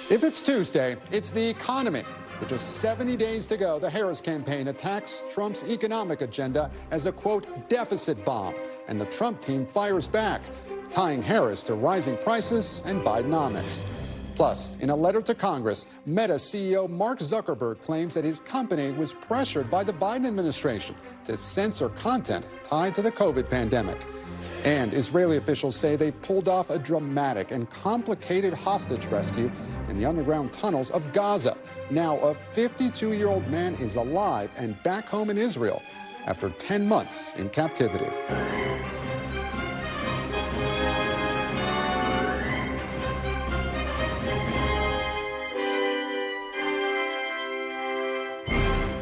If it's Tuesday, it's the economy. With just 70 days to go, the Harris campaign attacks Trump's economic agenda as a, quote, deficit bomb. And the Trump team fires back, tying Harris to rising prices and Bidenomics. Plus, in a letter to Congress, Meta CEO Mark Zuckerberg claims that his company was pressured by the Biden administration to censor content tied to the COVID pandemic. And Israeli officials say they pulled off a dramatic and complicated hostage rescue in the underground tunnels of Gaza. Now, a 52-year-old man is alive and back home in Israel after 10 months in captivity.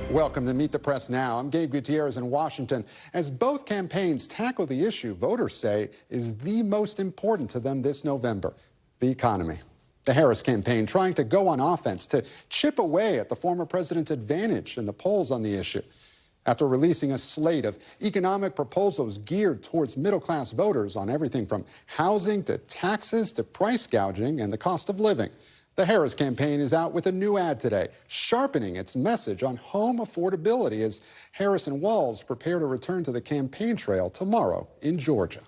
Welcome to Meet the Press Now. I'm Gabe Gutierrez in Washington. As both campaigns tackle the issue voters say is the most important to them this November, the economy. The Harris campaign trying to go on offense to chip away at the former president's advantage in the polls on the issue. After releasing a slate of economic proposals geared towards middle-class voters on everything from housing to taxes to price gouging and the cost of living, the Harris campaign is out with a new ad today, sharpening its message on home affordability as Harris and Walz prepare to return to the campaign trail tomorrow in Georgia.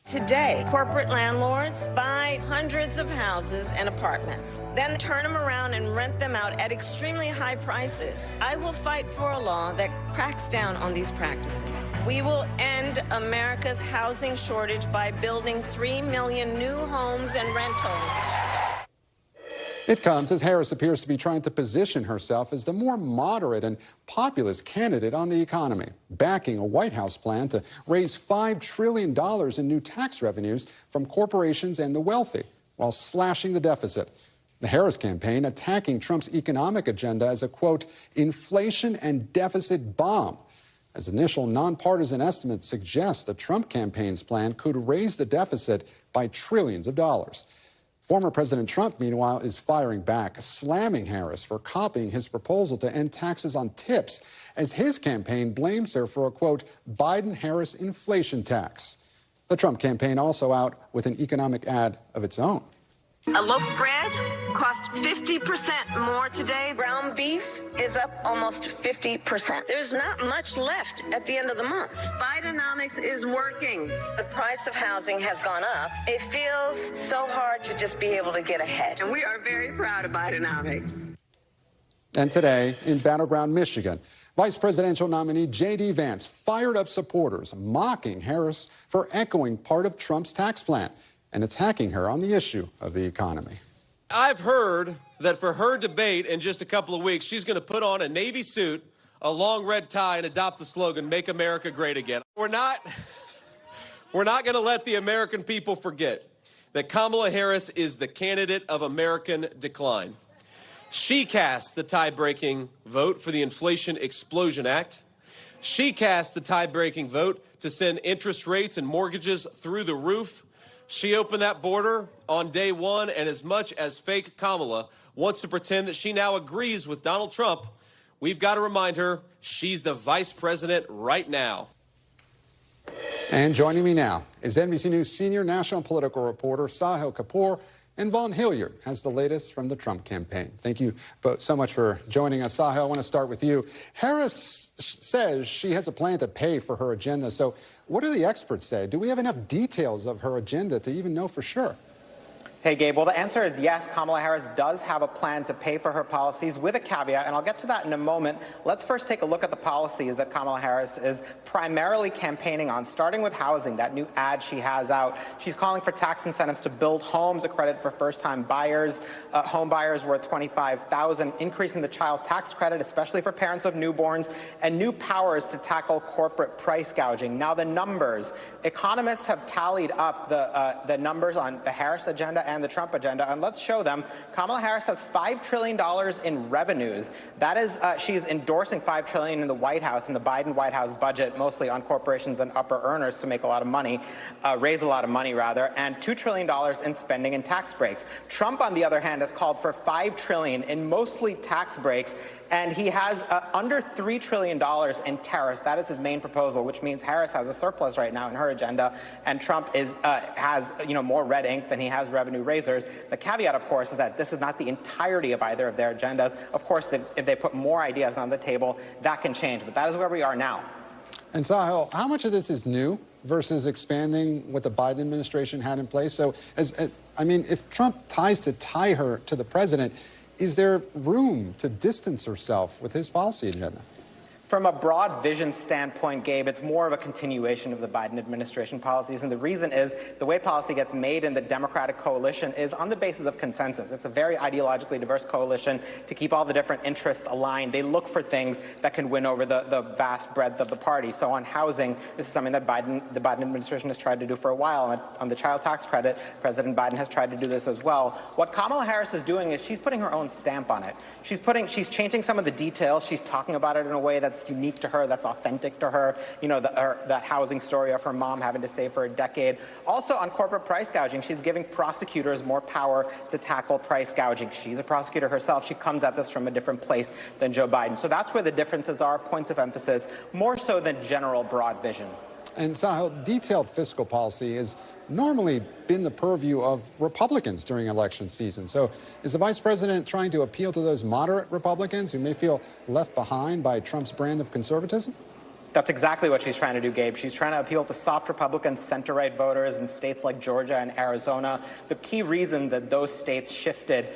Today, corporate landlords buy hundreds of houses and apartments, then turn them around and rent them out at extremely high prices. I will fight for a law that cracks down on these practices. We will end America's housing shortage by building 3 million new homes and rentals. It comes as Harris appears to be trying to position herself as the more moderate and populist candidate on the economy, backing a White House plan to raise $5 trillion in new tax revenues from corporations and the wealthy, while slashing the deficit. The Harris campaign attacking Trump's economic agenda as a, quote, inflation and deficit bomb, as initial nonpartisan estimates suggest the Trump campaign's plan could raise the deficit by trillions of dollars. Former President Trump, meanwhile, is firing back, slamming Harris for copying his proposal to end taxes on tips, as his campaign blames her for a, quote, Biden-Harris inflation tax. The Trump campaign also out with an economic ad of its own. A loaf of bread cost 50% more today. Ground beef is up almost 50%. There's not much left at the end of the month. Bidenomics is working. The price of housing has gone up. It feels so hard to just be able to get ahead. And we are very proud of Bidenomics. And today, in battleground Michigan, Vice presidential nominee J.D. Vance fired up supporters, mocking Harris for echoing part of Trump's tax plan and attacking her on the issue of the economy. I've heard that for her debate in just a couple of weeks, she's going to put on a Navy suit, a long red tie, and adopt the slogan, Make America Great Again. We're not going to let the American people forget that Kamala Harris is the candidate of American decline. She cast the tie-breaking vote for the Inflation Explosion Act. She cast the tie-breaking vote to send interest rates and mortgages through the roof. She opened that border on day one, and as much as fake Kamala wants to pretend that she now agrees with Donald Trump, we've got to remind her she's the vice president right now. And joining me now is NBC News senior national political reporter Sahil Kapoor, and Vaughn Hilliard has the latest from the Trump campaign. Thank you both so much for joining us. Sahil, I want to start with you. Harris says she has a plan to pay for her agenda. So what do the experts say? Do we have enough details of her agenda to even know for sure? Hey, Gabe. Well, the answer is yes. Kamala Harris does have a plan to pay for her policies with a caveat, and I'll get to that in a moment. Let's first take a look at the policies that Kamala Harris is primarily campaigning on, starting with housing, that new ad she has out. She's calling for tax incentives to build homes, a credit for first-time buyers. Home buyers worth $25,000, increasing the child tax credit, especially for parents of newborns, and new powers to tackle corporate price gouging. Now, the numbers. Economists have tallied up the numbers on the Harris agenda and the Trump agenda, and let's show them. Kamala Harris has $5 trillion in revenues. That is, she is endorsing $5 trillion in the White House, in the Biden White House budget, mostly on corporations and upper earners to make a lot of money, raise a lot of money rather, and $2 trillion in spending and tax breaks. Trump, on the other hand, has called for $5 trillion in mostly tax breaks, and he has under $3 trillion in tariffs. That is his main proposal, which means Harris has a surplus right now in her agenda, and Trump has more red ink than he has revenue revenue raisers. The caveat, of course, is that this is not the entirety of either of their agendas. Of course, if they put more ideas on the table, that can change. But that is where we are now. And Sahil, how much of this is new versus expanding what the Biden administration had in place? So, if Trump tries to tie her to the president, is there room to distance herself with his policy agenda? From a broad vision standpoint, Gabe, it's more of a continuation of the Biden administration policies. And the reason is the way policy gets made in the Democratic coalition is on the basis of consensus. It's a very ideologically diverse coalition to keep all the different interests aligned. They look for things that can win over the vast breadth of the party. So on housing, this is something that the Biden administration has tried to do for a while. On the child tax credit, President Biden has tried to do this as well. What Kamala Harris is doing is she's putting her own stamp on it. She's changing some of the details. She's talking about it in a way that's unique to her, that's authentic to her. You know, that housing story of her mom having to save for a decade. Also on corporate price gouging, she's giving prosecutors more power to tackle price gouging. She's a prosecutor herself. She comes at this from a different place than Joe Biden. So that's where the differences are, points of emphasis, more so than general broad vision. And Sahil, detailed fiscal policy has normally been the purview of Republicans during election season. So is the vice president trying to appeal to those moderate Republicans who may feel left behind by Trump's brand of conservatism? That's exactly what she's trying to do, Gabe. She's trying to appeal to soft Republican center-right voters in states like Georgia and Arizona. The key reason that those states shifted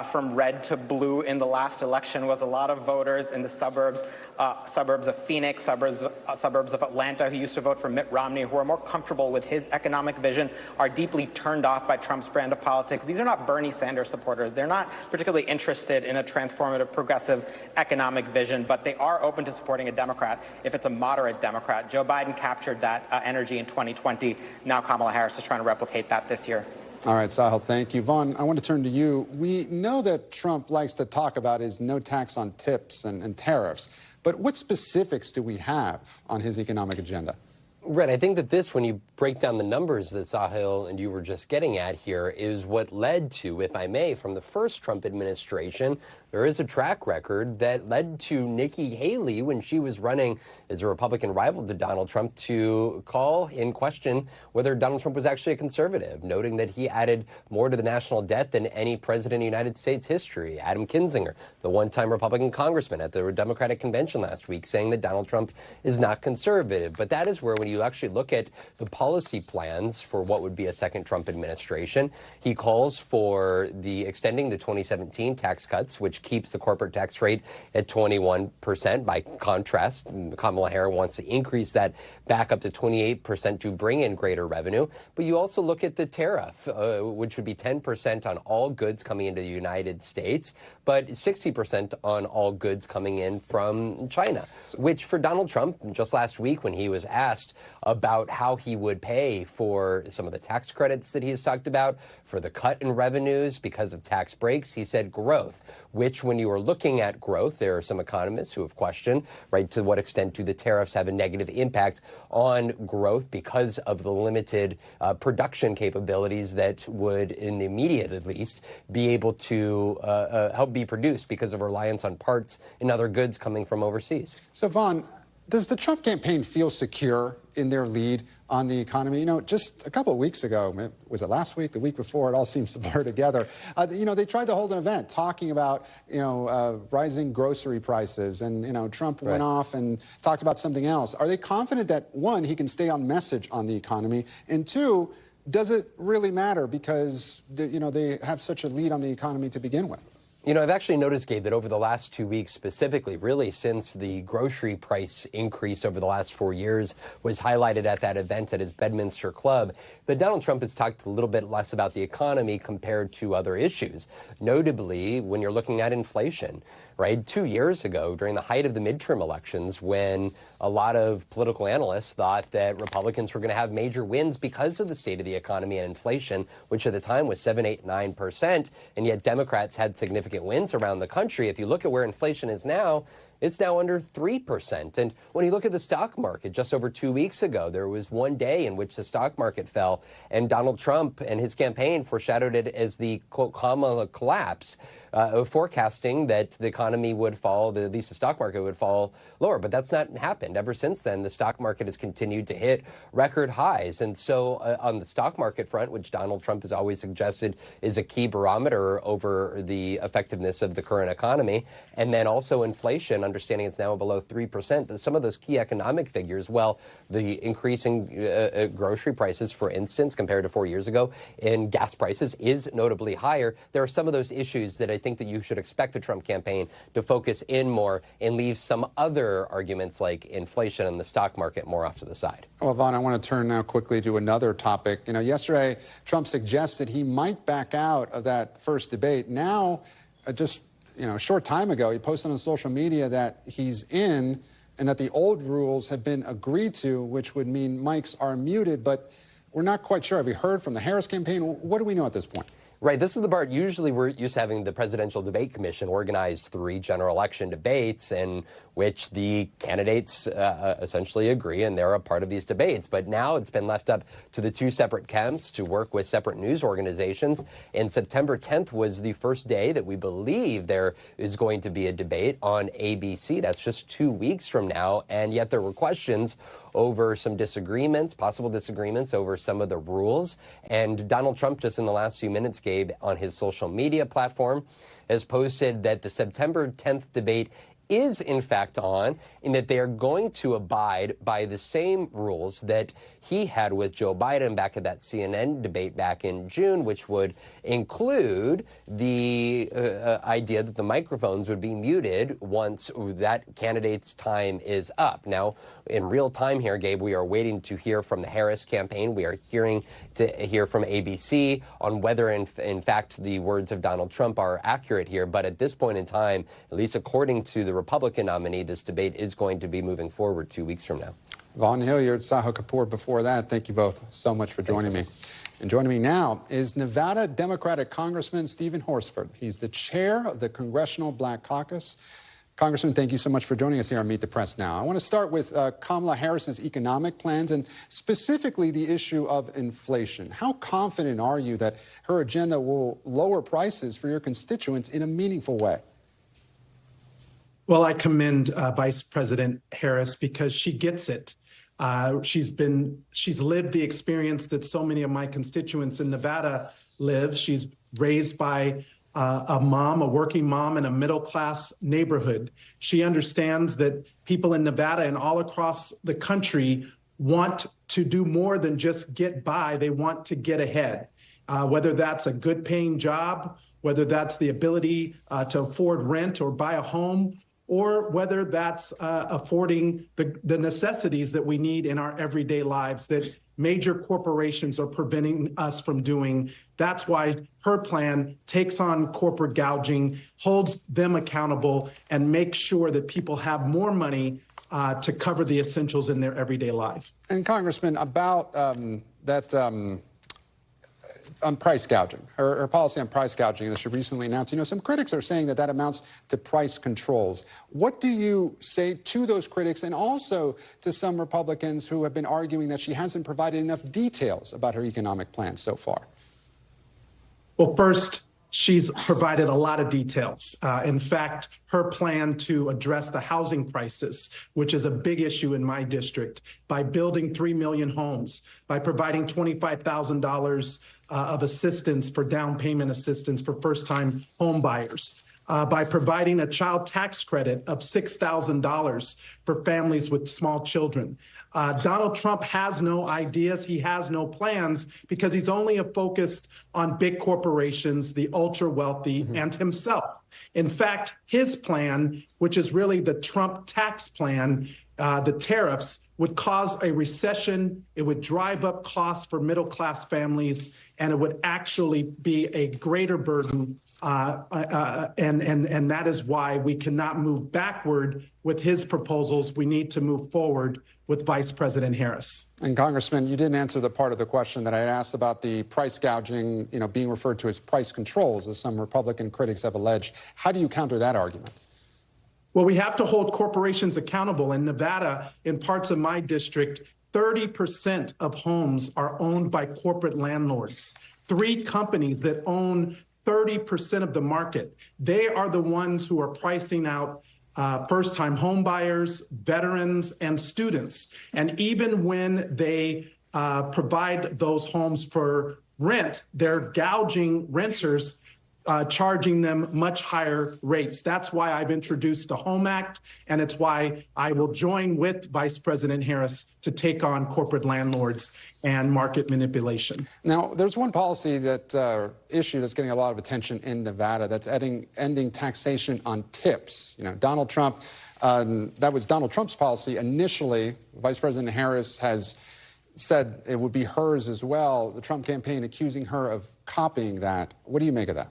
from red to blue in the last election was a lot of voters in the suburbs of Phoenix, suburbs of Atlanta who used to vote for Mitt Romney, who are more comfortable with his economic vision, are deeply turned off by Trump's brand of politics. These are not Bernie Sanders supporters. They're not particularly interested in a transformative, progressive economic vision, but they are open to supporting a Democrat if it's a moderate Democrat. Joe Biden captured that energy in 2020. Now Kamala Harris is trying to replicate that this year. All right, Sahil, thank you. Vaughn, I want to turn to you. We know that Trump likes to talk about his no tax on tips and tariffs, but what specifics do we have on his economic agenda? Right. I think that this, when you break down the numbers that Sahil and you were just getting at here, is what led to, if I may, from the first Trump administration, there is a track record that led to Nikki Haley, when she was running as a Republican rival to Donald Trump, to call in question whether Donald Trump was actually a conservative, noting that he added more to the national debt than any president in United States history. Adam Kinzinger, the one-time Republican congressman at the Democratic convention last week, saying that Donald Trump is not conservative. But that is where, when you actually look at the policy plans for what would be a second Trump administration, he calls for the extending the 2017 tax cuts, which keeps the corporate tax rate at 21%. By contrast, Kamala Harris wants to increase that back up to 28% to bring in greater revenue. But you also look at the tariff, which would be 10% on all goods coming into the United States, but 60% on all goods coming in from China, which for Donald Trump, just last week when he was asked about how he would pay for some of the tax credits that he has talked about, for the cut in revenues because of tax breaks, he said growth, which when you are looking at growth, there are some economists who have questioned, right, to what extent do the tariffs have a negative impact on growth because of the limited production capabilities that would, in the immediate at least, be able to help be produced because of reliance on parts and other goods coming from overseas. So, Vaughn, does the Trump campaign feel secure in their lead on the economy? You know, just a couple of weeks ago, was it last week, the week before, it all seems to blur together. They tried to hold an event talking about, rising grocery prices, and, Trump went off and talked about something else. Are they confident that, one, he can stay on message on the economy, and two, does it really matter because, they have such a lead on the economy to begin with? I've actually noticed, Gabe, that over the last 2 weeks specifically, really since the grocery price increase over the last 4 years was highlighted at that event at his Bedminster Club, that Donald Trump has talked a little bit less about the economy compared to other issues, notably when you're looking at inflation. Right? 2 years ago, during the height of the midterm elections, when a lot of political analysts thought that Republicans were going to have major wins because of the state of the economy and inflation, which at the time was 7, 8, 9%, and yet Democrats had significant wins around the country. If you look at where inflation is now, It's now under 3%. And when you look at the stock market, just over 2 weeks ago, there was one day in which the stock market fell, and Donald Trump and his campaign foreshadowed it as the, quote, Kamala collapse, forecasting that the economy would fall, at least the stock market would fall lower. But that's not happened. Ever since then, the stock market has continued to hit record highs. And so on the stock market front, which Donald Trump has always suggested is a key barometer over the effectiveness of the current economy, and then also inflation, understanding it's now below 3%, some of those key economic figures, well, the increasing grocery prices, for instance, compared to 4 years ago, and gas prices is notably higher. There are some of those issues that I think that you should expect the Trump campaign to focus in more and leave some other arguments like inflation and the stock market more off to the side. Well, Vaughn, I want to turn now quickly to another topic. You know, yesterday, Trump suggested he might back out of that first debate. Now, just a short time ago, he posted on social media that he's in and that the old rules have been agreed to, which would mean mics are muted. But we're not quite sure. Have we heard from the Harris campaign? What do we know at this point? Right. This is the part. Usually we're used to having the Presidential Debate Commission organize 3 general election debates in which the candidates essentially agree, and they're a part of these debates. But now it's been left up to the 2 separate camps to work with separate news organizations. And September 10th was the first day that we believe there is going to be a debate on ABC. That's just 2 weeks from now. And yet there were questions over some disagreements, possible disagreements over some of the rules. And Donald Trump, just in the last few minutes, Gabe, on his social media platform, has posted that the September 10th debate is in fact on, in that they are going to abide by the same rules that he had with Joe Biden back at that CNN debate back in June, which would include the idea that the microphones would be muted once that candidate's time is up. Now, in real time here, Gabe, we are waiting to hear from the Harris campaign. We are hearing to hear from ABC on whether, in fact, the words of Donald Trump are accurate here. But at this point in time, at least according to the Republican nominee, this debate is going to be moving forward 2 weeks from now. Vaughn Hilliard, Sahil Kapoor before that. Thank you both so much for joining me. And joining me now is Nevada Democratic Congressman Stephen Horsford. He's the chair of the Congressional Black Caucus. Congressman, thank you so much for joining us here on Meet the Press Now. I want to start with Kamala Harris's economic plans and specifically the issue of inflation. How confident are you that her agenda will lower prices for your constituents in a meaningful way? Well, I commend Vice President Harris because she gets it. She's lived the experience that so many of my constituents in Nevada live. She's raised by a working mom in a middle-class neighborhood. She understands that people in Nevada and all across the country want to do more than just get by. They want to get ahead, whether that's a good-paying job, whether that's the ability to afford rent or buy a home, or whether that's affording the necessities that we need in our everyday lives that major corporations are preventing us from doing. That's why her plan takes on corporate gouging, holds them accountable, and makes sure that people have more money to cover the essentials in their everyday life. And Congressman, about on price gouging, her policy on price gouging that she recently announced, some critics are saying that that amounts to price controls. What do you say to those critics and also to some Republicans who have been arguing that she hasn't provided enough details about her economic plan so far? Well, first, she's provided a lot of details. In fact, her plan to address the housing crisis, which is a big issue in my district, by building 3 million homes, by providing $25,000 of assistance for down payment assistance for first-time home buyers, by providing a child tax credit of $6,000 for families with small children. Donald Trump has no ideas. He has no plans because he's only focused on big corporations, the ultra wealthy, and himself. In fact, his plan, which is really the Trump tax plan, the tariffs, would cause a recession. It would drive up costs for middle-class families, and it would actually be a greater burden. And that is why we cannot move backward with his proposals. We need to move forward with Vice President Harris. And Congressman, you didn't answer the part of the question that I asked about the price gouging, being referred to as price controls, as some Republican critics have alleged. How do you counter that argument? Well, we have to hold corporations accountable. In Nevada, in parts of my district, 30% of homes are owned by corporate landlords. 3 companies that own 30% of the market. They are the ones who are pricing out first-time home buyers, veterans, and students. And even when they provide those homes for rent, they're gouging renters, charging them much higher rates. That's why I've introduced the HOME Act, and it's why I will join with Vice President Harris to take on corporate landlords and market manipulation. Now, there's one policy issue that's getting a lot of attention in Nevada. That's ending taxation on tips. You know, Donald Trump, that was Donald Trump's policy initially. Vice President Harris has said it would be hers as well. The Trump campaign accusing her of copying that. What do you make of that?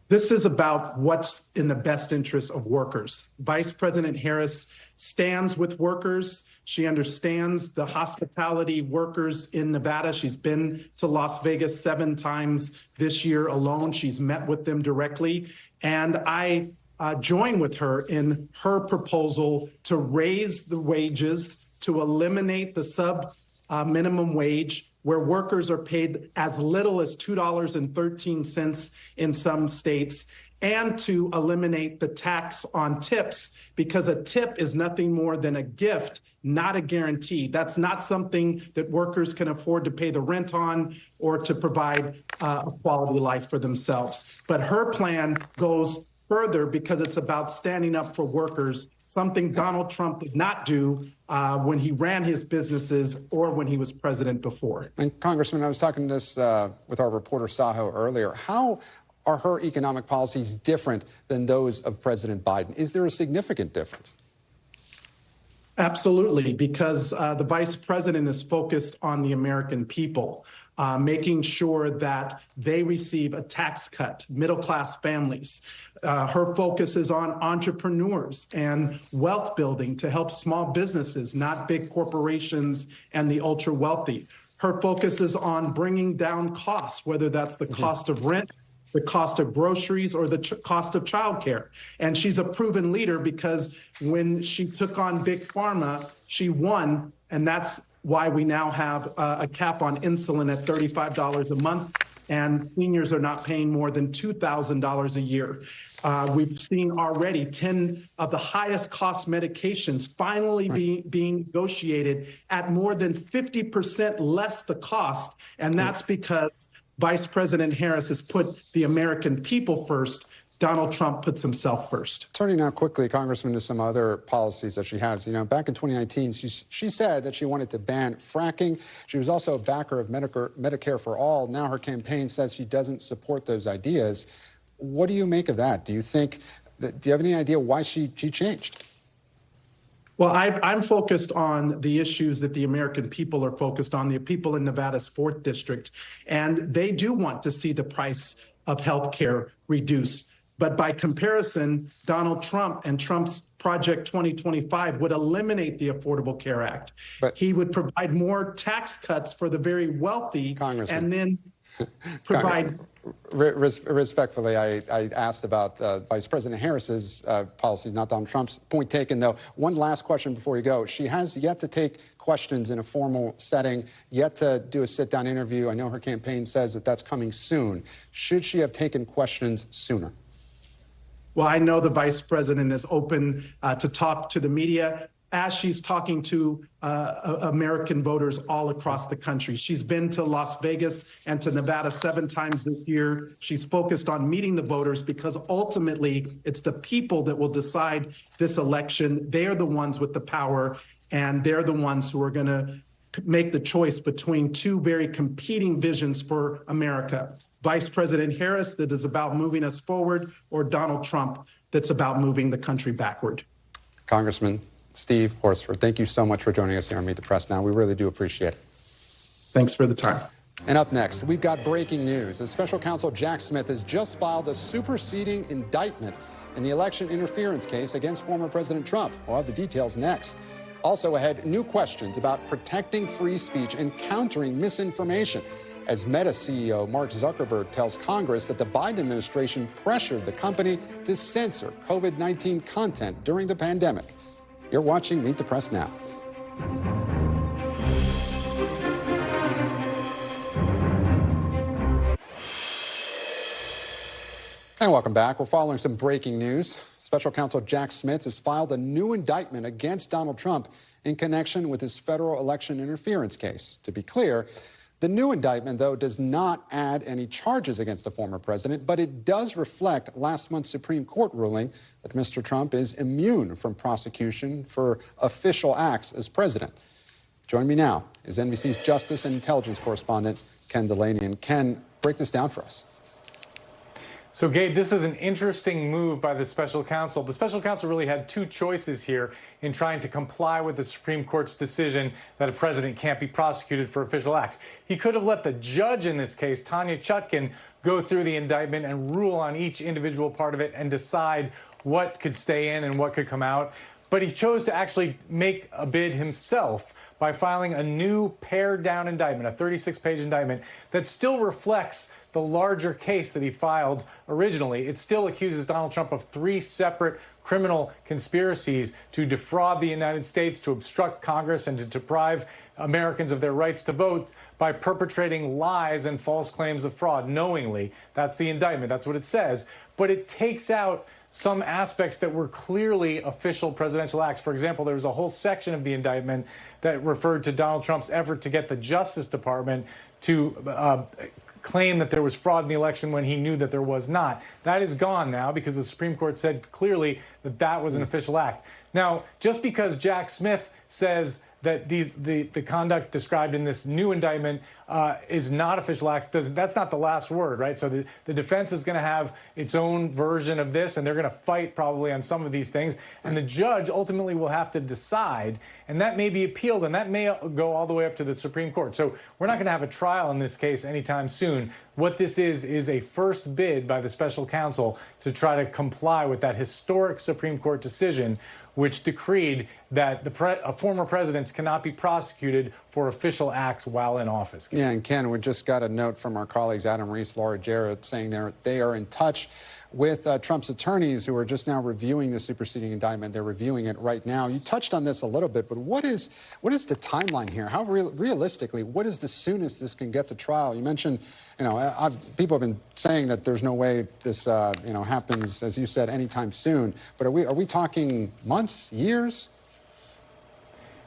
This is about what's in the best interest of workers. Vice President Harris stands with workers. She understands the hospitality workers in Nevada. She's been to Las Vegas 7 times this year alone. She's met with them directly. And I join with her in her proposal to raise the wages, to eliminate the minimum wage, where workers are paid as little as $2.13 in some states, and to eliminate the tax on tips, because a tip is nothing more than a gift, not a guarantee. That's not something that workers can afford to pay the rent on or to provide a quality life for themselves. But her plan goes further because it's about standing up for workers, something Donald Trump did not do when he ran his businesses or when he was president before. And Congressman, I was talking this with our reporter Saho earlier. How are her economic policies different than those of President Biden? Is there a significant difference? Absolutely, because the vice president is focused on the American people, making sure that they receive a tax cut, middle-class families. Her focus is on entrepreneurs and wealth building to help small businesses, not big corporations and the ultra-wealthy. Her focus is on bringing down costs, whether that's the cost of rent, the cost of groceries, or the cost of childcare. And she's a proven leader because when she took on Big Pharma, she won, and that's why we now have a cap on insulin at $35 a month, and seniors are not paying more than $2,000 a year. We've seen already 10 of the highest cost medications finally being negotiated at more than 50% less the cost, and that's because Vice President Harris has put the American people first. Donald Trump puts himself first. Turning now quickly, Congressman, to some other policies that she has. You know, back in 2019, she said that she wanted to ban fracking. She was also a backer of Medicare for All. Now her campaign says she doesn't support those ideas. What do you make of that? Do you have any idea why she changed? Well, I'm focused on the issues that the American people are focused on, the people in Nevada's 4th District, and they do want to see the price of health care reduce. But by comparison, Donald Trump and Trump's Project 2025 would eliminate the Affordable Care Act. But he would provide more tax cuts for the very wealthy, and then provide... Respectfully, I asked about Vice President Harris's policies, not Donald Trump's. Point taken, though. One last question before you go. She has yet to take questions in a formal setting, yet to do a sit-down interview. I know her campaign says that that's coming soon. Should she have taken questions sooner? Well, I know the vice president is open to talk to the media as she's talking to American voters all across the country. She's been to Las Vegas and to Nevada 7 times this year. She's focused on meeting the voters because ultimately it's the people that will decide this election. They are the ones with the power, and they're the ones who are going to make the choice between 2 very competing visions for America. Vice President Harris, that is about moving us forward, or Donald Trump, that's about moving the country backward. Congressman Steve Horsford, thank you so much for joining us here on Meet the Press Now. We really do appreciate it. Thanks for the time. And up next, we've got breaking news. As Special Counsel Jack Smith has just filed a superseding indictment in the election interference case against former President Trump. We'll have the details next. Also ahead, new questions about protecting free speech and countering misinformation. as Meta CEO Mark Zuckerberg tells Congress that the Biden administration pressured the company to censor COVID-19 content during the pandemic. You're watching Meet the Press now. And welcome back. We're following some breaking news. Special Counsel Jack Smith has filed a new indictment against Donald Trump in connection with his federal election interference case. To be clear, the new indictment, though, does not add any charges against the former president, but it does reflect last month's Supreme Court ruling that Mr. Trump is immune from prosecution for official acts as president. Joining me now is NBC's Justice and Intelligence correspondent, Ken Delaney. And Ken, break this down for us. So, Gabe, this is an interesting move by the special counsel. The special counsel really had two choices here in trying to comply with the Supreme Court's decision that a president can't be prosecuted for official acts. He could have let the judge in this case, Tanya Chutkan, go through the indictment and rule on each individual part of it and decide what could stay in and what could come out. But he chose to actually make a bid himself by filing a new pared-down indictment, a 36-page indictment that still reflects the larger case that he filed originally. It still accuses Donald Trump of 3 separate criminal conspiracies to defraud the United States, to obstruct Congress, and to deprive Americans of their rights to vote by perpetrating lies and false claims of fraud knowingly. That's the indictment. That's what it says. But it takes out some aspects that were clearly official presidential acts. For example, there was a whole section of the indictment that referred to Donald Trump's effort to get the Justice Department to claim that there was fraud in the election when he knew that there was not. That is gone now because the Supreme Court said clearly that that was an official act. Now, just because Jack Smith says that the conduct described in this new indictment is not official acts, that's not the last word, right? So the defense is going to have its own version of this, and they're going to fight probably on some of these things. And the judge ultimately will have to decide, and that may be appealed, and that may go all the way up to the Supreme Court. So we're not going to have a trial in this case anytime soon. What this is a first bid by the special counsel to try to comply with that historic Supreme Court decision, which decreed that former presidents cannot be prosecuted for official acts while in office. Yeah, and Ken, we just got a note from our colleagues Adam Reese, Laura Jarrett, saying they are in touch with Trump's attorneys who are just now reviewing the superseding indictment. They're reviewing it right now. You touched on this a little bit, but what is the timeline here? How realistically, what is the soonest this can get to trial? You mentioned, people have been saying that there's no way this, happens, as you said, anytime soon. But are we talking months, years?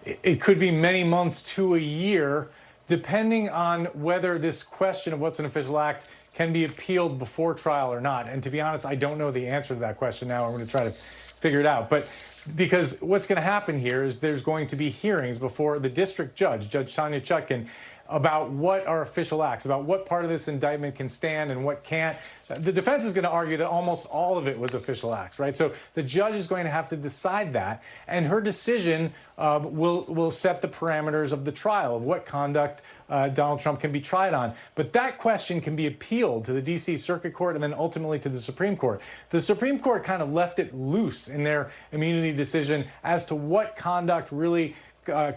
It could be many months to a year, depending on whether this question of what's an official act can be appealed before trial or not. And to be honest, I don't know the answer to that question now. I'm going to try to figure it out. But because what's going to happen here is there's going to be hearings before the district judge, Judge Tanya Chutkan, about what are official acts, about what part of this indictment can stand and what can't. The defense is going to argue that almost all of it was official acts, right? So the judge is going to have to decide that, and her decision will set the parameters of the trial, of what conduct Donald Trump can be tried on. But that question can be appealed to the D.C. Circuit Court and then ultimately to the Supreme Court. The Supreme Court kind of left it loose in their immunity decision as to what conduct really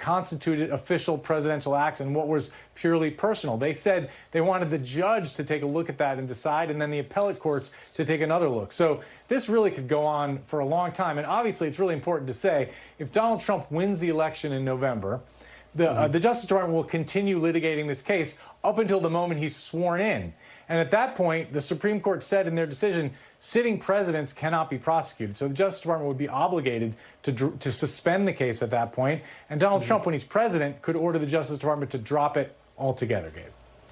constituted official presidential acts and what was purely personal. They said they wanted the judge to take a look at that and decide, and then the appellate courts to take another look. So this really could go on for a long time. And obviously, it's really important to say, if Donald Trump wins the election in November, the Justice Department will continue litigating this case up until the moment he's sworn in. And at that point, the Supreme Court said in their decision, sitting presidents cannot be prosecuted. So the Justice Department would be obligated to suspend the case at that point. And Donald Trump, when he's president, could order the Justice Department to drop it altogether, Gabe.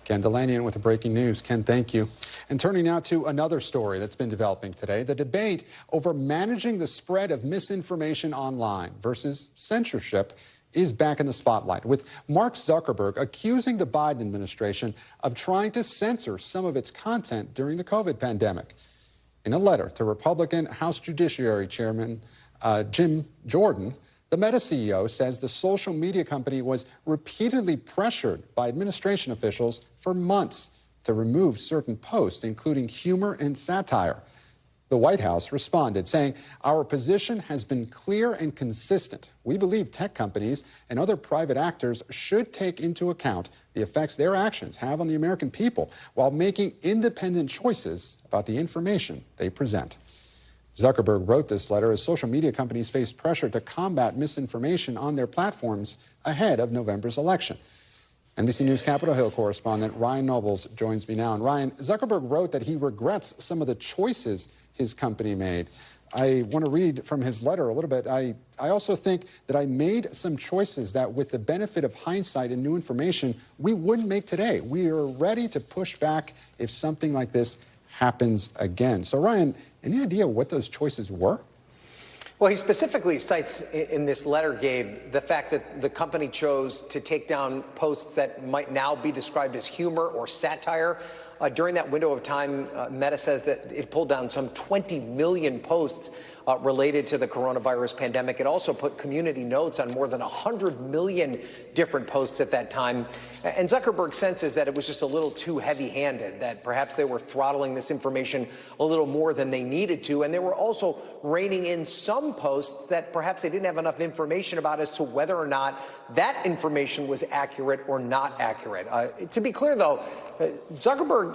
Ken Delaney with the breaking news. Ken, thank you. And turning now to another story that's been developing today, the debate over managing the spread of misinformation online versus censorship is back in the spotlight, with Mark Zuckerberg accusing the Biden administration of trying to censor some of its content during the COVID pandemic. In a letter to Republican House Judiciary Chairman Jim Jordan, the Meta CEO says the social media company was repeatedly pressured by administration officials for months to remove certain posts, including humor and satire. The White House responded, saying, "Our position has been clear and consistent. We believe tech companies and other private actors should take into account the effects their actions have on the American people while making independent choices about the information they present." Zuckerberg wrote this letter as social media companies face pressure to combat misinformation on their platforms ahead of November's election. NBC News Capitol Hill correspondent Ryan Nobles joins me now. And Ryan, Zuckerberg wrote that he regrets some of the choices his company made. I want to read from his letter a little bit. I also think that I made some choices that, with the benefit of hindsight and new information, we wouldn't make today. We are ready to push back if something like this happens again. So, Ryan, any idea what those choices were? Well, he specifically cites in this letter, Gabe, the fact that the company chose to take down posts that might now be described as humor or satire. During that window of time, Meta says that it pulled down some 20 million posts related to the coronavirus pandemic. It also put community notes on more than 100 million different posts at that time. And Zuckerberg senses that it was just a little too heavy-handed, that perhaps they were throttling this information a little more than they needed to. And they were also reining in some posts that perhaps they didn't have enough information about as to whether or not that information was accurate or not accurate. To be clear, though, Zuckerberg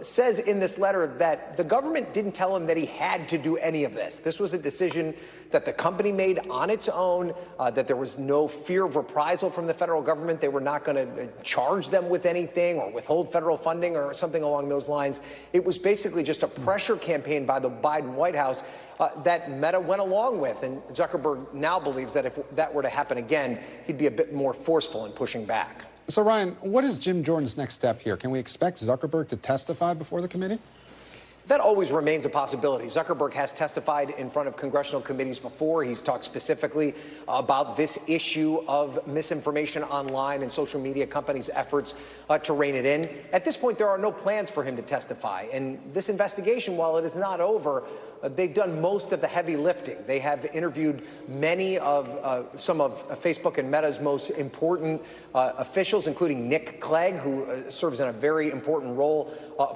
says in this letter that the government didn't tell him that he had to do any of this. This was a decision that the company made on its own, that there was no fear of reprisal from the federal government. They were not going to charge them with anything or withhold federal funding or something along those lines. It was basically just a pressure campaign by the Biden White House that Meta went along with. And Zuckerberg now believes that if that were to happen again, he'd be a bit more forceful in pushing back. So, Ryan, what is Jim Jordan's next step here? Can we expect Zuckerberg to testify before the committee? That always remains a possibility. Zuckerberg has testified in front of congressional committees before. He's talked specifically about this issue of misinformation online and social media companies' efforts to rein it in. At this point, there are no plans for him to testify. And this investigation, while it is not over, they've done most of the heavy lifting. They have interviewed many of some of Facebook and Meta's most important officials, including Nick Clegg, who serves in a very important role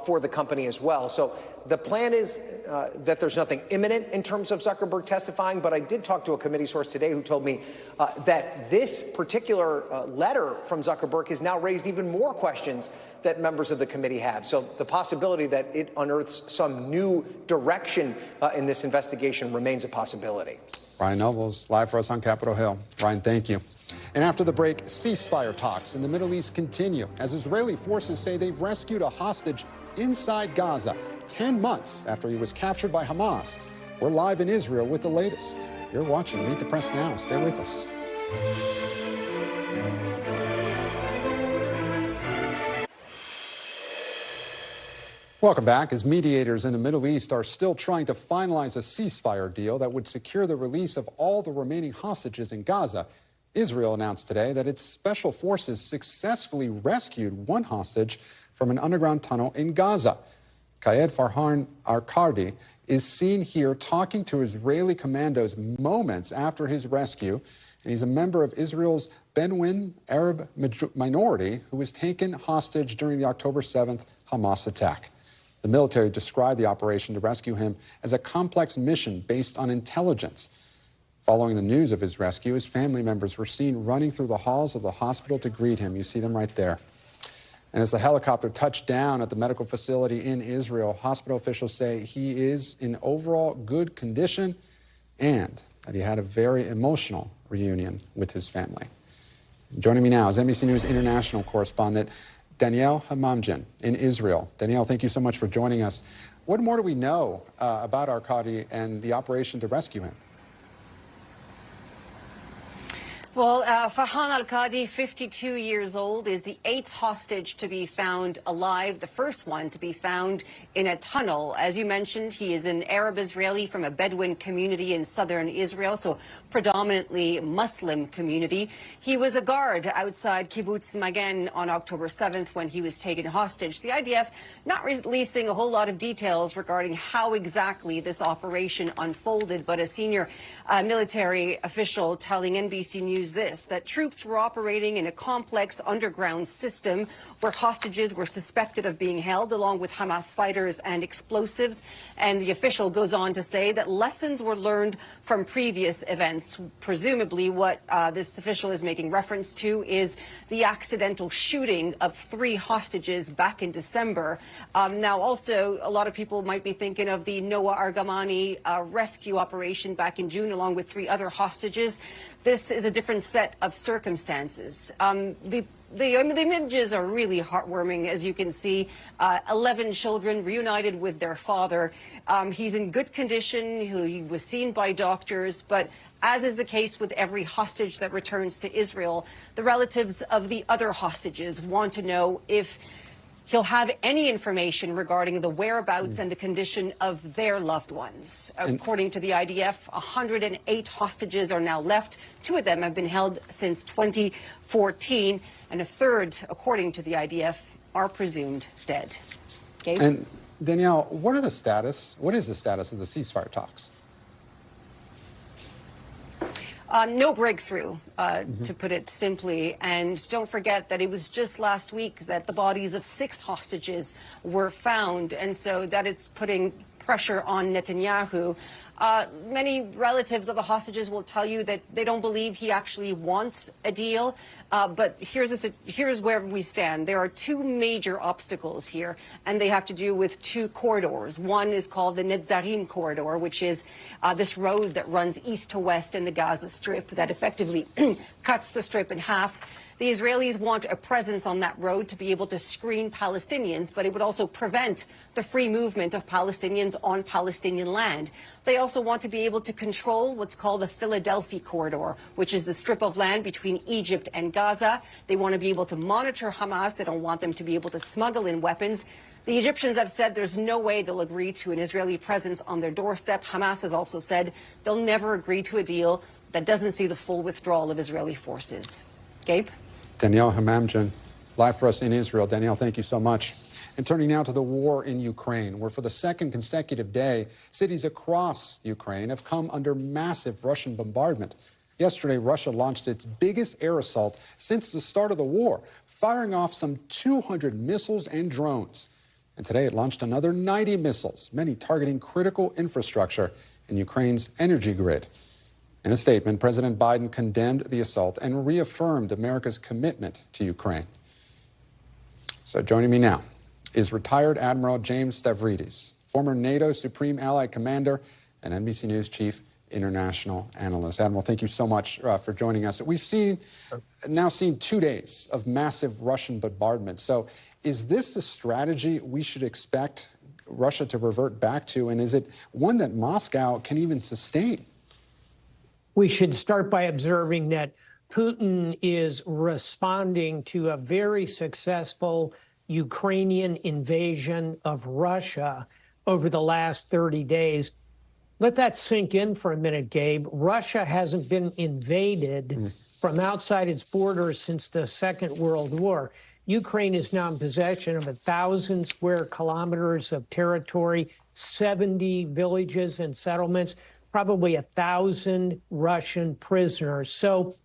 for the company as well. So the plan is that there's nothing imminent in terms of Zuckerberg testifying, but I did talk to a committee source today who told me that this particular letter from Zuckerberg has now raised even more questions that members of the committee have. So the possibility that it unearths some new direction in this investigation remains a possibility. Ryan Nobles, live for us on Capitol Hill. Ryan, thank you. And after the break, ceasefire talks in the Middle East continue as Israeli forces say they've rescued a hostage inside Gaza 10 months after he was captured by Hamas. We're live in Israel with the latest. You're watching Meet the Press Now. Stay with us. Welcome back. As mediators in the Middle East are still trying to finalize a ceasefire deal that would secure the release of all the remaining hostages in Gaza, Israel announced today that its special forces successfully rescued one hostage from an underground tunnel in Gaza. Kayed Farhan Arkardi is seen here talking to Israeli commandos moments after his rescue, and he's a member of Israel's Bedouin Arab minority who was taken hostage during the October 7th Hamas attack. The military described the operation to rescue him as a complex mission based on intelligence. Following the news of his rescue, his family members were seen running through the halls of the hospital to greet him. You see them right there. And as the helicopter touched down at the medical facility in Israel, hospital officials say he is in overall good condition and that he had a very emotional reunion with his family. Joining me now is NBC News international correspondent Danielle Hamamdjian in Israel. Danielle, thank you so much for joining us. What more do we know about Arkady and the operation to rescue him? Well, Farhan Al-Qadi, 52 years old, is the 8th hostage to be found alive, the first one to be found in a tunnel. As you mentioned, he is an Arab Israeli from a Bedouin community in southern Israel, so predominantly Muslim community. He was a guard outside Kibbutz Magen on October 7th when he was taken hostage. The IDF not releasing a whole lot of details regarding how exactly this operation unfolded, but a senior military official telling NBC News argues this, that troops were operating in a complex underground system where hostages were suspected of being held along with Hamas fighters and explosives. And the official goes on to say that lessons were learned from previous events. Presumably what this official is making reference to is the accidental shooting of 3 hostages back in December. Now, also, a lot of people might be thinking of the Noah Argamani rescue operation back in June, along with 3 other hostages. This is a different set of circumstances. The images are really heartwarming, as you can see. 11 children reunited with their father. He's in good condition. He was seen by doctors, but as is the case with every hostage that returns to Israel, the relatives of the other hostages want to know if he'll have any information regarding the whereabouts and the condition of their loved ones. According to the IDF, 108 hostages are now left. 2 of them have been held since 2014, and a third, according to the IDF, are presumed dead. Gabe? And Danielle, what is the status of the ceasefire talks? No breakthrough, to put it simply. And don't forget that it was just last week that the bodies of 6 hostages were found. And so that it's putting pressure on Netanyahu. Many relatives of the hostages will tell you that they don't believe he actually wants a deal. But here's where we stand. There are 2 major obstacles here, and they have to do with 2 corridors. One is called the Netzarim corridor, which is this road that runs east to west in the Gaza Strip that effectively cuts the strip in half. The Israelis want a presence on that road to be able to screen Palestinians, but it would also prevent the free movement of Palestinians on Palestinian land. They also want to be able to control what's called the Philadelphia corridor, which is the strip of land between Egypt and Gaza. They want to be able to monitor Hamas. They don't want them to be able to smuggle in weapons. The Egyptians have said there's no way they'll agree to an Israeli presence on their doorstep. Hamas has also said they'll never agree to a deal that doesn't see the full withdrawal of Israeli forces. Gabe? Danielle Hamamdjian, live for us in Israel. Danielle, thank you so much. And turning now to the war in Ukraine, where for the 2nd consecutive day, cities across Ukraine have come under massive Russian bombardment. Yesterday, Russia launched its biggest air assault since the start of the war, firing off some 200 missiles and drones. And today it launched another 90 missiles, many targeting critical infrastructure in Ukraine's energy grid. In a statement, President Biden condemned the assault and reaffirmed America's commitment to Ukraine. So joining me now is retired Admiral James Stavridis, former NATO Supreme Allied Commander and NBC News Chief International Analyst. Admiral, thank you so much for joining us. We've now seen 2 days of massive Russian bombardment. So is this the strategy we should expect Russia to revert back to? And is it one that Moscow can even sustain? We should start by observing that Putin is responding to a very successful Ukrainian invasion of Russia over the last 30 days. Let that sink in for a minute, Gabe. Russia hasn't been invaded from outside its borders since the Second World War. Ukraine is now in possession of 1,000 square kilometers of territory, 70 villages and settlements, probably 1,000 Russian prisoners. So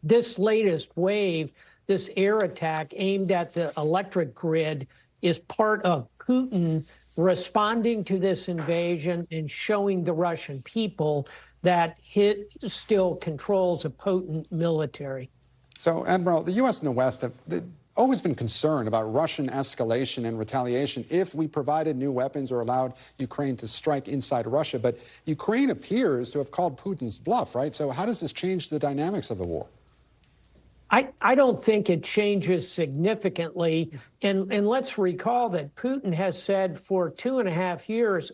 this latest wave, this air attack aimed at the electric grid, is part of Putin responding to this invasion and showing the Russian people that he still controls a potent military. So, Admiral, the U.S. and the West have always been concerned about Russian escalation and retaliation if we provided new weapons or allowed Ukraine to strike inside Russia. But Ukraine appears to have called Putin's bluff, right? So how does this change the dynamics of the war? I don't think it changes significantly. And let's recall that Putin has said for 2.5 years,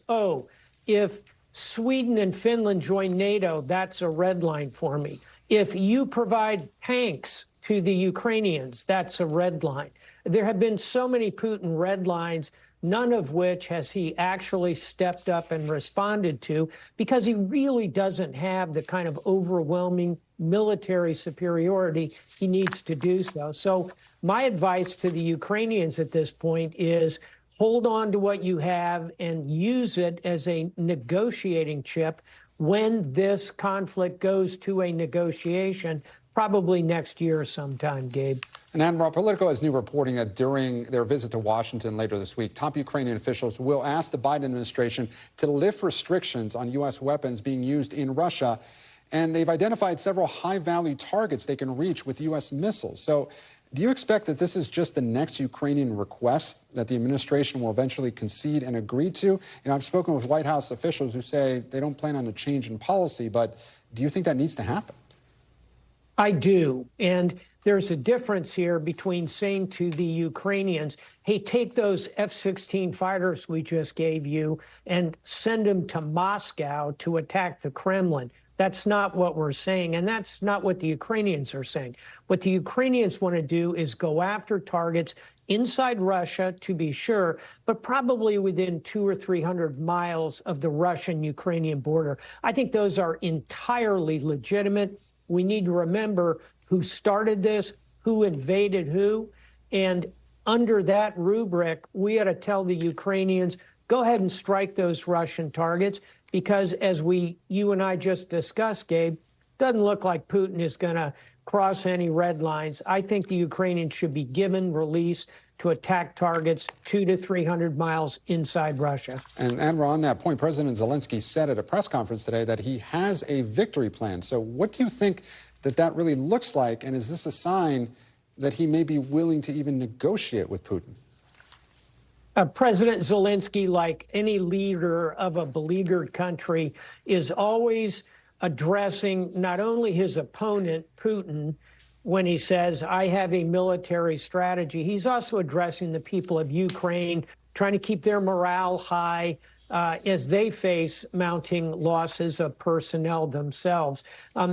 if Sweden and Finland join NATO, that's a red line for me. If you provide tanks to the Ukrainians, that's a red line. There have been so many Putin red lines, none of which has he actually stepped up and responded to, because he really doesn't have the kind of overwhelming military superiority he needs to do so. So my advice to the Ukrainians at this point is hold on to what you have and use it as a negotiating chip when this conflict goes to a negotiation. probably next year sometime, Gabe. And Admiral, Politico has new reporting that during their visit to Washington later this week, top Ukrainian officials will ask the Biden administration to lift restrictions on U.S. weapons being used in Russia. And they've identified several high-value targets they can reach with U.S. missiles. So do you expect that this is just the next Ukrainian request that the administration will eventually concede and agree to? You know, I've spoken with White House officials who say they don't plan on a change in policy, but do you think that needs to happen? I do. And there's a difference here between saying to the Ukrainians, hey, take those F-16 fighters we just gave you and send them to Moscow to attack the Kremlin. That's not what we're saying, and that's not what the Ukrainians are saying. What the Ukrainians want to do is go after targets inside Russia, to be sure, but probably within 200 or 300 miles of the Russian-Ukrainian border. I think those are entirely legitimate. We need to remember who started this, who invaded who, and under that rubric, we ought to tell the Ukrainians, go ahead and strike those Russian targets, because as you and I just discussed, Gabe, doesn't look like Putin is going to cross any red lines. I think the Ukrainians should be given release to attack targets 200 to 300 miles inside Russia. And Admiral, on that point, President Zelensky said at a press conference today that he has a victory plan. So what do you think that really looks like? And is this a sign that he may be willing to even negotiate with Putin? President Zelensky, like any leader of a beleaguered country, is always addressing not only his opponent, Putin, when he says, I have a military strategy. He's also addressing the people of Ukraine, trying to keep their morale high as they face mounting losses of personnel themselves.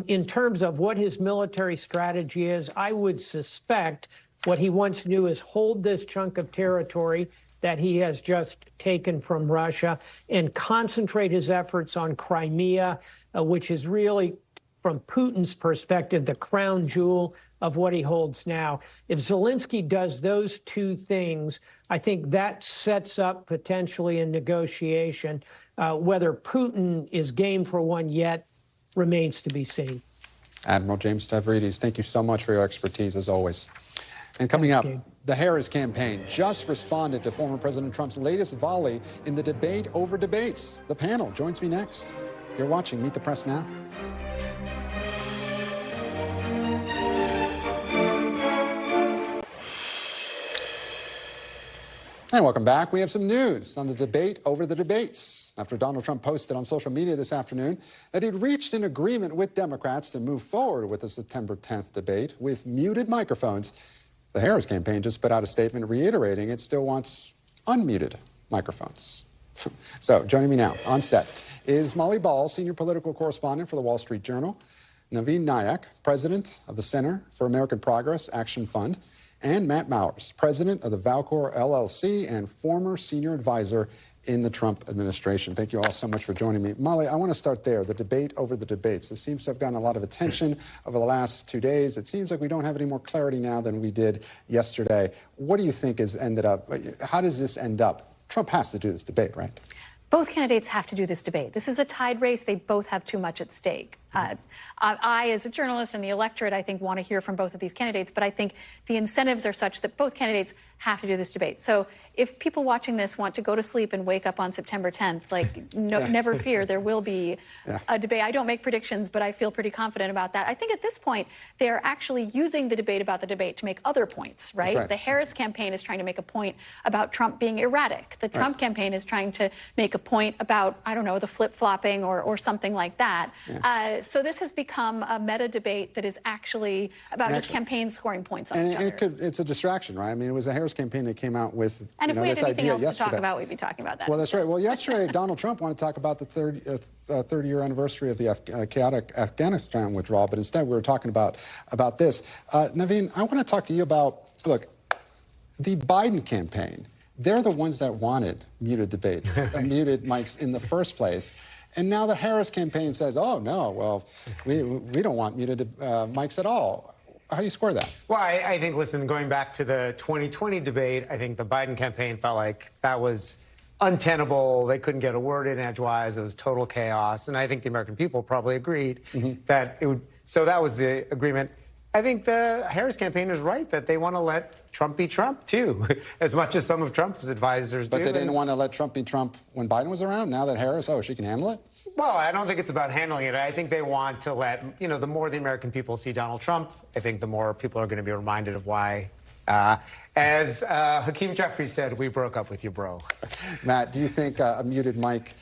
In terms of what his military strategy is, I would suspect what he wants to do is hold this chunk of territory that he has just taken from Russia and concentrate his efforts on Crimea, which is really, from Putin's perspective, the crown jewel of what he holds now. If Zelensky does those two things, I think that sets up potentially a negotiation. Whether Putin is game for one yet remains to be seen. Admiral James Stavridis, thank you so much for your expertise, as always. And coming up, the Harris campaign just responded to former President Trump's latest volley in the debate over debates. The panel joins me next. You're watching Meet the Press Now. And welcome back. We have some news on the debate over the debates. After Donald Trump posted on social media this afternoon that he'd reached an agreement with Democrats to move forward with the September 10th debate with muted microphones, the Harris campaign just put out a statement reiterating it still wants unmuted microphones. So joining me now on set is Molly Ball, senior political correspondent for the Wall Street Journal, Naveen Nayak, president of the Center for American Progress Action Fund, and Matt Mowers, president of the Valcor LLC and former senior advisor in the Trump administration. Thank you all so much for joining me. Molly, I want to start there, the debate over the debates. This seems to have gotten a lot of attention over the last 2 days. It seems like we don't have any more clarity now than we did yesterday. What do you think has ended up? How does this end up? Trump has to do this debate, right? Both candidates have to do this debate. This is a tied race. They both have too much at stake. I, as a journalist, and the electorate, I think, want to hear from both of these candidates, but I think the incentives are such that both candidates have to do this debate. So if people watching this want to go to sleep and wake up on September 10th, like, never fear, there will be a debate. I don't make predictions, but I feel pretty confident about that. I think at this point, they're actually using the debate about the debate to make other points, right? The Harris campaign is trying to make a point about Trump being erratic. The Trump campaign is trying to make a point about, I don't know, the flip-flopping or something like that. So this has become a meta debate that is actually about just campaigns scoring points on each other. It's a distraction, right? I mean, it was the Harris campaign that came out with and if we had anything else yesterday. to talk about, we'd be talking about that. Well, that's right. Well, yesterday, Donald Trump wanted to talk about the 30-year anniversary of the chaotic Afghanistan withdrawal, but instead we were talking about this. Naveen, I want to talk to you about, look, the Biden campaign. They're the ones that wanted muted debates, muted mics in the first place. And now the Harris campaign says, oh, no, well, we don't want muted mics at all. How do you square that? Well, I think, listen, going back to the 2020 debate, I think the Biden campaign felt like that was untenable. They couldn't get a word in edgewise. It was total chaos. And I think the American people probably agreed that it would. So that was the agreement. I think the Harris campaign is right that they want to let Trump be Trump, too, as much as some of Trump's advisors do. But they didn't want to let Trump be Trump when Biden was around. Now that Harris, she can handle it? Well, I don't think it's about handling it. I think they want to let, the more the American people see Donald Trump, I think the more people are going to be reminded of why. As Hakeem Jeffries said, we broke up with you, bro. Matt, do you think a muted mic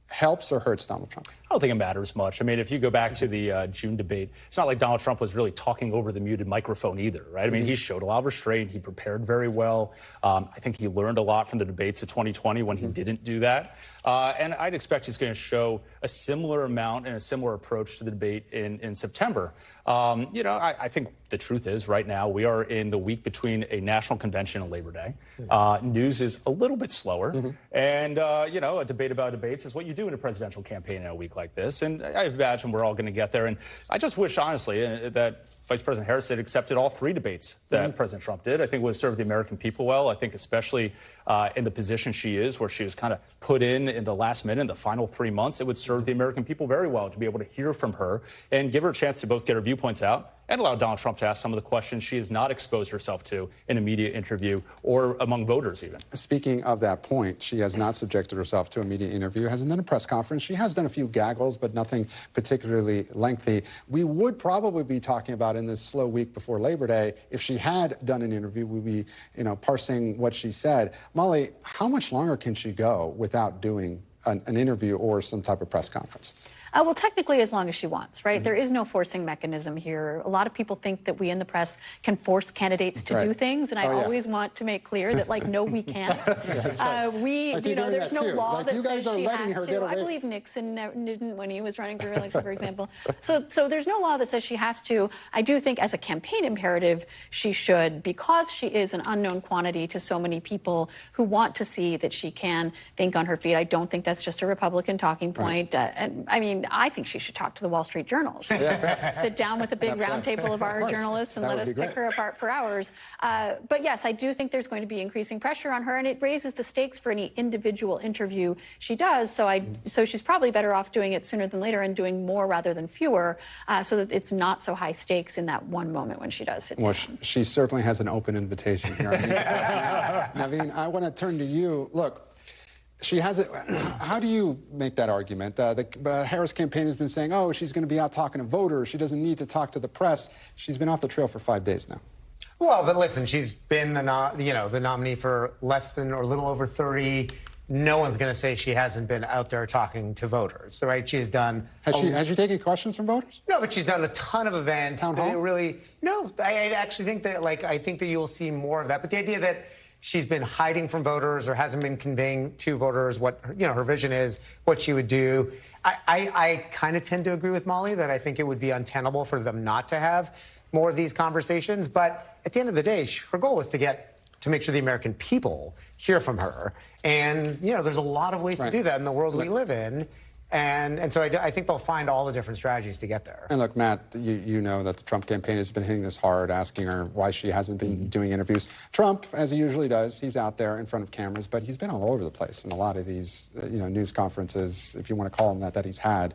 helps or hurts Donald Trump? I don't think it matters much. I mean, if you go back to the June debate, it's not like Donald Trump was really talking over the muted microphone either, right? I mean, he showed a lot of restraint. He prepared very well. I think he learned a lot from the debates of 2020 when he didn't do that. And I'd expect he's going to show a similar amount and a similar approach to the debate in September. I think the truth is right now we are in the week between a national convention and Labor Day. News is a little bit slower. And, a debate about debates is what you do in a presidential campaign in a week like this. And I imagine we're all going to get there. And I just wish, honestly, that Vice President Harris had accepted all 3 debates that President Trump did. I think it would serve the American people well. I think especially in the position she is, where she was kind of put in the last minute, in the final 3 months, it would serve the American people very well to be able to hear from her and give her a chance to both get her viewpoints out and allow Donald Trump to ask some of the questions she has not exposed herself to in a media interview or among voters even. Speaking of that point, she has not subjected herself to a media interview, hasn't done a press conference. She has done a few gaggles, but nothing particularly lengthy. We would probably be talking about in this slow week before Labor Day, if she had done an interview, we'd be, parsing what she said. Molly, how much longer can she go without doing an interview or some type of press conference? Well, technically, as long as she wants, right? There is no forcing mechanism here. A lot of people think that we in the press can force candidates to do things, and I always want to make clear that, no, we can't. There's no law that says she has to. I believe Nixon didn't when he was running for re-election, for example. So there's no law that says she has to. I do think as a campaign imperative, she should, because she is an unknown quantity to so many people who want to see that she can think on her feet. I don't think that's just a Republican talking point. I think she should talk to the Wall Street Journal. Sit down with a big round table of our journalists and let us pick her apart for hours. But yes, I do think there's going to be increasing pressure on her, and it raises the stakes for any individual interview she does. So she's probably better off doing it sooner than later and doing more rather than fewer, so that it's not so high stakes in that one moment when she does sit down. Well, she certainly has an open invitation here. Naveen, I want to turn to you. Look, she has it. How do you make that argument? The Harris campaign has been saying, she's going to be out talking to voters. She doesn't need to talk to the press. She's been off the trail for 5 days now. Well, but listen, she's been the nominee for less than or a little over 30. No one's going to say she hasn't been out there talking to voters, right? She has done. Has she taken questions from voters? No, but she's done a ton of events. Town hall? No, I actually think that, I think that you will see more of that. But the idea that she's been hiding from voters or hasn't been conveying to voters what her vision is, what she would do. I kind of tend to agree with Molly that I think it would be untenable for them not to have more of these conversations. But at the end of the day, her goal is to make sure the American people hear from her. And, there's a lot of ways to do that in the world we live in. And so I think they'll find all the different strategies to get there. And look, Matt, you know that the Trump campaign has been hitting this hard, asking her why she hasn't been doing interviews. Trump, as he usually does, he's out there in front of cameras, but he's been all over the place in a lot of these, news conferences, if you want to call them that he's had.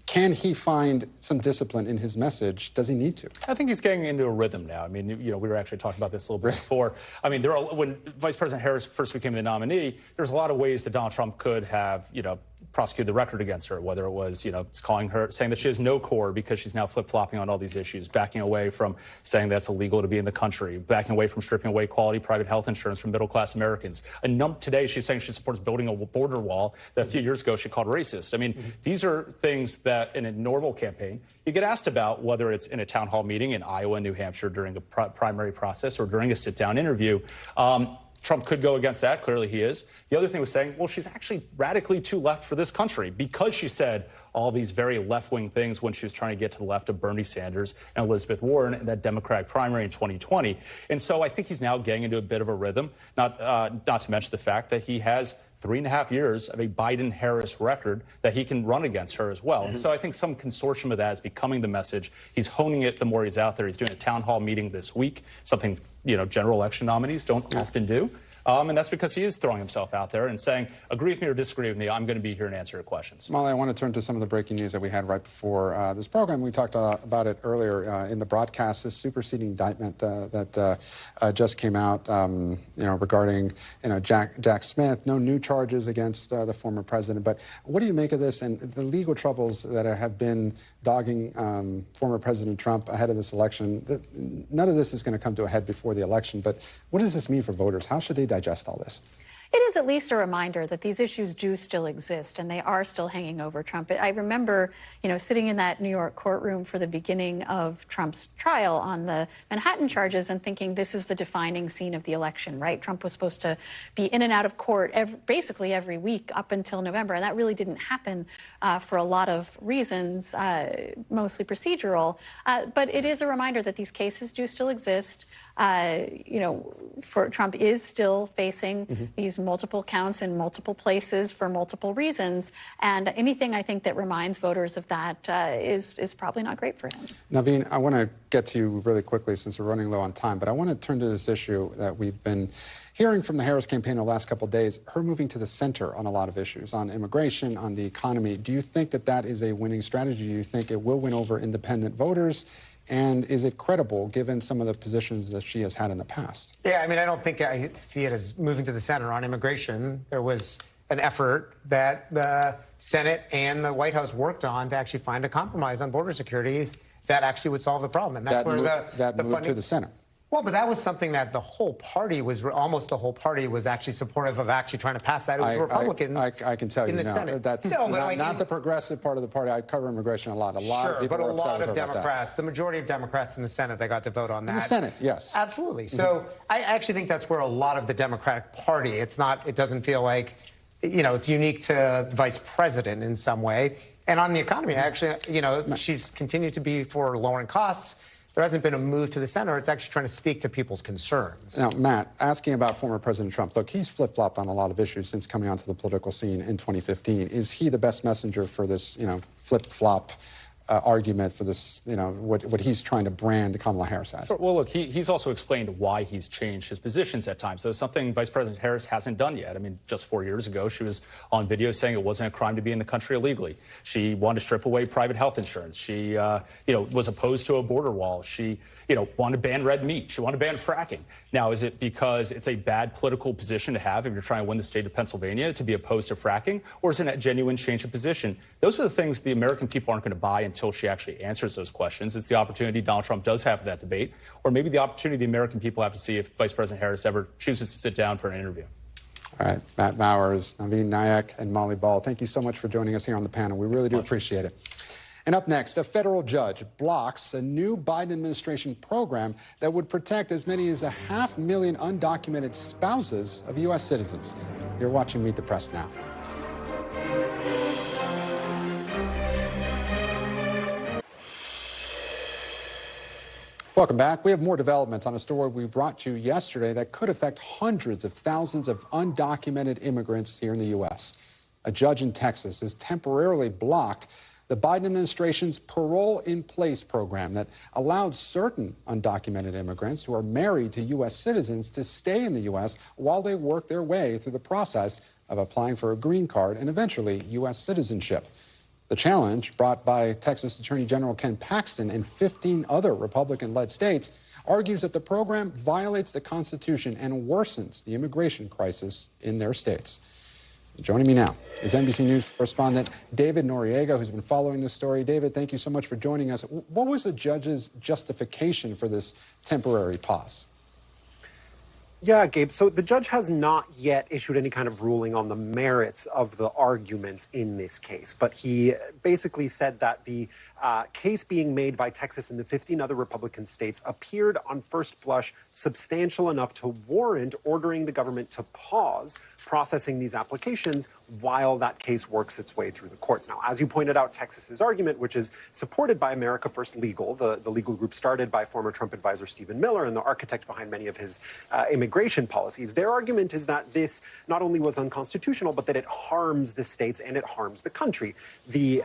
Can he find some discipline in his message? Does he need to? I think he's getting into a rhythm now. I mean, we were actually talking about this a little bit before. I mean, when Vice President Harris first became the nominee, there's a lot of ways that Donald Trump could have, prosecute the record against her, whether it was, calling her, saying that she has no core because she's now flip-flopping on all these issues, backing away from saying that's illegal to be in the country, backing away from stripping away quality private health insurance from middle-class Americans. Today, she's saying she supports building a border wall that a few years ago she called racist. I mean, these are things that in a normal campaign, you get asked about, whether it's in a town hall meeting in Iowa and New Hampshire during a primary process or during a sit-down interview. Trump could go against that. Clearly he is. The other thing was saying, well, she's actually radically too left for this country because she said all these very left-wing things when she was trying to get to the left of Bernie Sanders and Elizabeth Warren in that Democratic primary in 2020. And so I think he's now getting into a bit of a rhythm, not to mention the fact that he has 3.5 years of a Biden-Harris record that he can run against her as well. And so I think some consortium of that is becoming the message. He's honing it the more he's out there. He's doing a town hall meeting this week, something, general election nominees don't often do. And that's because he is throwing himself out there and saying, agree with me or disagree with me, I'm going to be here and answer your questions. Molly, I want to turn to some of the breaking news that we had right before this program. We talked about it earlier in the broadcast, this superseding indictment that just came out, regarding, Jack Smith. No new charges against the former president. But what do you make of this and the legal troubles that have been dogging former President Trump ahead of this election? None of this is going to come to a head before the election. But what does this mean for voters? How should they digest all this? It is at least a reminder that these issues do still exist and they are still hanging over Trump. I remember, sitting in that New York courtroom for the beginning of Trump's trial on the Manhattan charges and thinking this is the defining scene of the election, right? Trump was supposed to be in and out of court basically every week up until November, and that really didn't happen for a lot of reasons, mostly procedural. But it is a reminder that these cases do still exist. For Trump is still facing these multiple counts in multiple places for multiple reasons. And anything I think that reminds voters of that is probably not great for him. Naveen, I want to get to you really quickly since we're running low on time, but I want to turn to this issue that we've been hearing from the Harris campaign the last couple of days, her moving to the center on a lot of issues, on immigration, on the economy. Do you think that is a winning strategy? Do you think it will win over independent voters? And is it credible, given some of the positions that she has had in the past? Yeah, I don't think I see it as moving to the center on immigration. There was an effort that the Senate and the White House worked on to actually find a compromise on border security that actually would solve the problem. And that's that moved to the center. Well, but that was something that the whole party was, almost the whole party was actually supportive of actually trying to pass that. It was Republicans I can tell you in the now, Senate. That's not the progressive part of the party. I cover immigration a lot. A lot of people but a are upset lot with of her about Democrats, the majority of Democrats in the Senate, they got to vote on that. In the Senate, yes. Absolutely. So I actually think that's where a lot of the Democratic Party, it doesn't feel like, it's unique to Vice President in some way. And on the economy, actually, she's continued to be for lowering costs. There hasn't been a move to the center. It's actually trying to speak to people's concerns. Now, Matt, asking about former President Trump, look, he's flip-flopped on a lot of issues since coming onto the political scene in 2015. Is he the best messenger for this, flip-flop argument for this, what he's trying to brand Kamala Harris as? Well, look, he's also explained why he's changed his positions at times. So something Vice President Harris hasn't done yet. Just 4 years ago, she was on video saying it wasn't a crime to be in the country illegally. She wanted to strip away private health insurance. She, was opposed to a border wall. She, wanted to ban red meat. She wanted to ban fracking. Now, is it because it's a bad political position to have if you're trying to win the state of Pennsylvania to be opposed to fracking, or is it a genuine change of position? Those are the things the American people aren't going to buy until she actually answers those questions. It's the opportunity Donald Trump does have that debate, or maybe the opportunity the American people have to see if Vice President Harris ever chooses to sit down for an interview. All right, Matt Bowers, Naveen Nayak, and Molly Ball, thank you so much for joining us here on the panel. We really do appreciate it. And up next, a federal judge blocks a new Biden administration program that would protect as many as 500,000 undocumented spouses of U.S. citizens. You're watching Meet the Press now. Welcome back. We have more developments on a story we brought you yesterday that could affect hundreds of thousands of undocumented immigrants here in the U.S. A judge in Texas has temporarily blocked the Biden administration's Parole in Place program that allowed certain undocumented immigrants who are married to U.S. citizens to stay in the U.S. while they work their way through the process of applying for a green card and eventually U.S. citizenship. The challenge, brought by Texas Attorney General Ken Paxton and 15 other Republican-led states, argues that the program violates the Constitution and worsens the immigration crisis in their states. Joining me now is NBC News correspondent David Noriega, who's been following this story. David, thank you so much for joining us. What was the judge's justification for this temporary pause? Yeah, Gabe, so the judge has not yet issued any kind of ruling on the merits of the arguments in this case, but he basically said that the case being made by Texas and the 15 other Republican states appeared on first blush substantial enough to warrant ordering the government to pause processing these applications while that case works its way through the courts. Now, as you pointed out, Texas's argument, which is supported by America First Legal, the legal group started by former Trump advisor Stephen Miller and the architect behind many of his immigration policies, their argument is that this not only was unconstitutional, but that it harms the states and it harms the country. The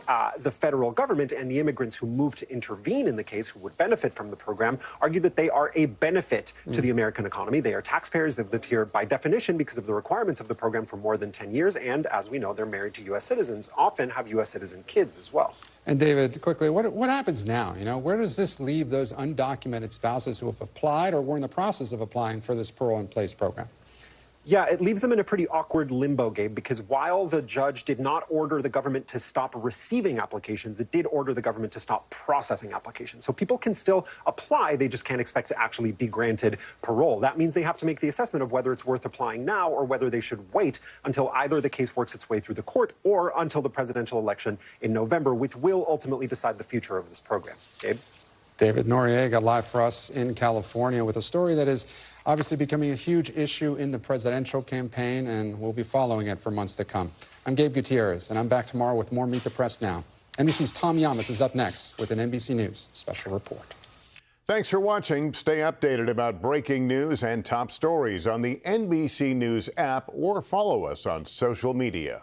federal government and the immigrants who moved to intervene in the case, who would benefit from the program, argue that they are a benefit to the American economy. They are taxpayers. They've lived here by definition because of the requirements of the program for more than 10 years. And as we know, they're married to U.S. citizens, often have U.S. citizen kids as well. And David, quickly, what happens now? You know, where does this leave those undocumented spouses who have applied or were in the process of applying for this Parole in Place program? Yeah, it leaves them in a pretty awkward limbo, Gabe, because while the judge did not order the government to stop receiving applications, it did order the government to stop processing applications. So people can still apply, they just can't expect to actually be granted parole. That means they have to make the assessment of whether it's worth applying now or whether they should wait until either the case works its way through the court or until the presidential election in November, which will ultimately decide the future of this program. Gabe? David Noriega live for us in California with a story that is obviously becoming a huge issue in the presidential campaign, and we'll be following it for months to come. I'm Gabe Gutierrez, and I'm back tomorrow with more Meet the Press Now. NBC's Tom Yamas is up next with an NBC News special report. Thanks for watching. Stay updated about breaking news and top stories on the NBC News app or follow us on social media.